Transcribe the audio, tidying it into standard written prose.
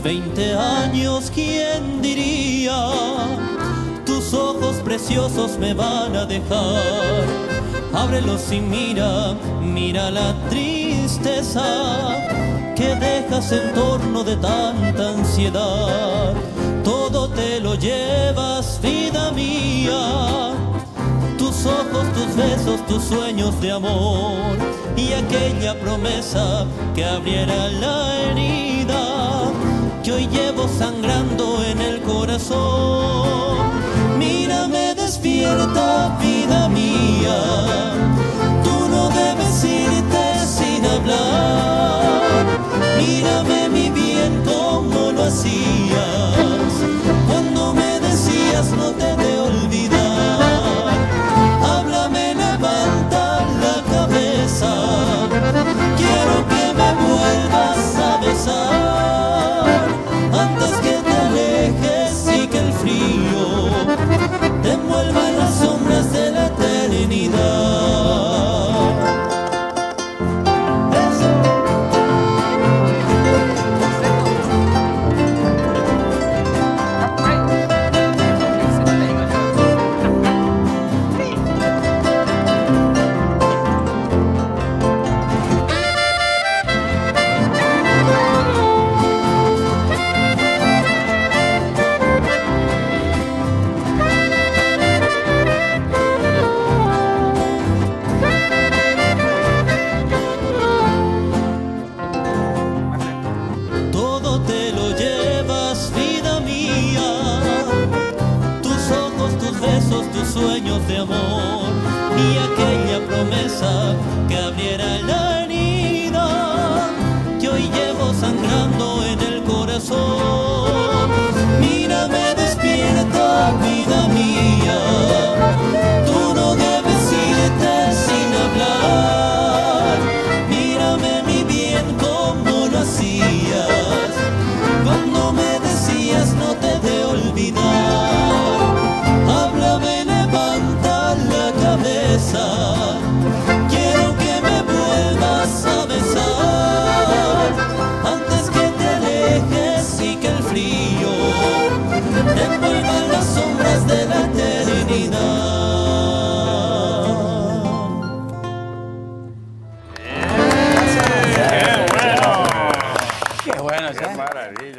20 años, ¿quién diría? Tus ojos preciosos me van a dejar. Ábrelos y mira, mira la tristeza que dejas en torno de tanta ansiedad. Todo te lo llevas, vida mía. Tus ojos, tus besos, tus sueños de amor y aquella promesa que abriera la herida que hoy llevo sangrando en el corazón. Mírame despierta, vida mía, tú no debes irte sin hablar. Mírame mi bien como lo hacías cuando me decías no te he de olvidar. Háblame, levanta la cabeza, quiero que me vuelvas a besar antes que te alejes y que el frío te envuelva en las sombras de la eternidad. Sueños de amor y aquella promesa que abriera la herida que hoy llevo sangrando en el corazón. Mírame despierta, vida mía, tú no debes irte sin hablar. Mírame mi bien como lo hacías cuando me decías no te he de olvidar. Háblame, levanta la cabeza, quiero que me vuelvas a besar antes que te alejes y que el frío te envuelva en las sombras de la eternidad. ¡Qué bueno! ¡Qué bueno! ¡Qué maravilla!